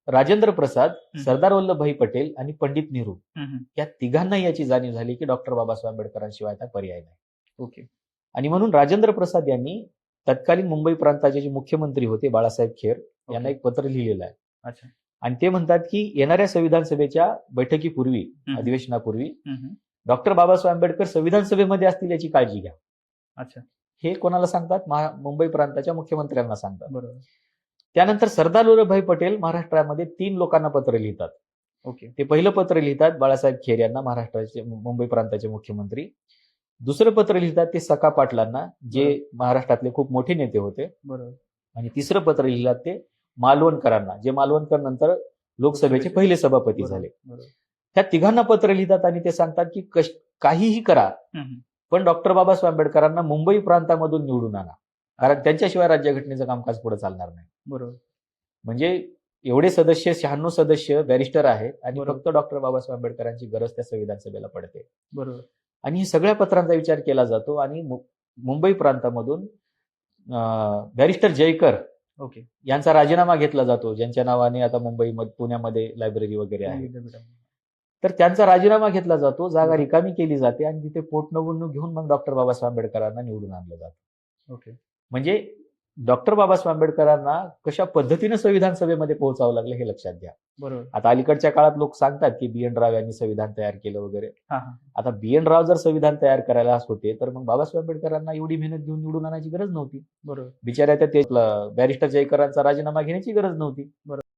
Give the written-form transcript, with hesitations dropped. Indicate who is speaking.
Speaker 1: राजेंद्र प्रसाद,
Speaker 2: हम्म.
Speaker 1: सरदार वल्लभभाई पटेल आणि पंडित नेहरू
Speaker 2: हम्म.
Speaker 1: या तिघांनाही याची जाणीव झाली की डॉक्टर बाबासाहेब आंबेडकरांशिवाय आता पर्याय नाही.
Speaker 2: ओके.
Speaker 1: आणि म्हणून राजेंद्र प्रसाद यांनी तत्कालीन मुंबई प्रांताचे जे मुख्यमंत्री होते बाळासाहेब खेर यांना
Speaker 2: ओके.
Speaker 1: एक पत्र लिहिलेलं आहे.
Speaker 2: अच्छा.
Speaker 1: आणि ते म्हणतात की येणाऱ्या संविधान सभेच्या बैठकीपूर्वी,
Speaker 2: हम्म.
Speaker 1: अधिवेशनापूर्वी
Speaker 2: हम्म.
Speaker 1: डॉक्टर बाबासाहेब आंबेडकर संविधान सभेमध्ये असतील याची काळजी घ्या.
Speaker 2: अच्छा.
Speaker 1: हे कोणाला सांगतात? मुंबई प्रांताच्या मुख्यमंत्र्यांना सांगतात.
Speaker 2: बरोबर.
Speaker 1: त्यानंतर सरदार वल्लभभाई पटेल महाराष्ट्रामध्ये 3 लोकांना पत्र लिहितात.
Speaker 2: ओके.
Speaker 1: ते पहिलं पत्र लिहितात बाळासाहेब खेर यांना, महाराष्ट्राचे मुंबई प्रांताचे मुख्यमंत्री. दुसरं पत्र लिहितात ते सखा पाटलांना, जे महाराष्ट्रातले खूप मोठे नेते होते.
Speaker 2: बरोबर.
Speaker 1: आणि तिसरं पत्र लिहितात ते मालवणकरांना, जे मालवणकर नंतर लोकसभेचे पहिले सभापती झाले.
Speaker 2: बरोबर.
Speaker 1: त्या तिघांना पत्र लिहितात आणि ते सांगतात की काहीही करा,
Speaker 2: हम्म.
Speaker 1: पण डॉक्टर बाबासाहेब आंबेडकरांना मुंबई प्रांतामधून निवडून आणा, कारण त्यांच्याशिवाय राज्यघटनेचं कामकाज पुढे चालणार नाही.
Speaker 2: बरोबर.
Speaker 1: म्हणजे एवढे सदस्य, 96 सदस्य बॅरिस्टर आहेत आणि
Speaker 2: बरोबर.
Speaker 1: फक्त डॉक्टर बाबासाहेब आंबेडकरांची गरज त्या संविधान सभेला पडते.
Speaker 2: बरोबर.
Speaker 1: आणि ही सगळ्या पत्रांचा विचार केला जातो आणि मुंबई प्रांतामधून बॅरिस्टर जयकर
Speaker 2: ओके.
Speaker 1: यांचा राजीनामा घेतला जातो, ज्यांच्या नावाने आता मुंबईमध्ये, पुण्यामध्ये लायब्ररी वगैरे आहे. तर त्यांचा राजीनामा घेतला जातो, जागा रिकामी केली जाते आणि तिथे पोटनिवडणूक घेऊन मग डॉक्टर बाबासाहेब आंबेडकरांना निवडून आणलं जातं.
Speaker 2: ओके.
Speaker 1: म्हणजे डॉक्टर बाबासाहेब आंबेडकरांना कशा पद्धतीनं संविधान सभेमध्ये पोहोचावं लागलं हे लक्षात घ्या.
Speaker 2: बरोबर.
Speaker 1: आता अलीकडच्या काळात लोक सांगतात की बी.एन. राव यांनी संविधान तयार केलं वगैरे.
Speaker 2: हा.
Speaker 1: आता बी.एन. राव जर संविधान तयार करायला होते तर मग बाबासाहेब आंबेडकरांना एवढी मेहनत घेऊन निवडून आणायची गरज नव्हती.
Speaker 2: बरोबर.
Speaker 1: बिचाऱ्या त्या बॅरिस्टर जयकरांचा राजीनामा घेण्याची गरज नव्हती.
Speaker 2: बरोबर.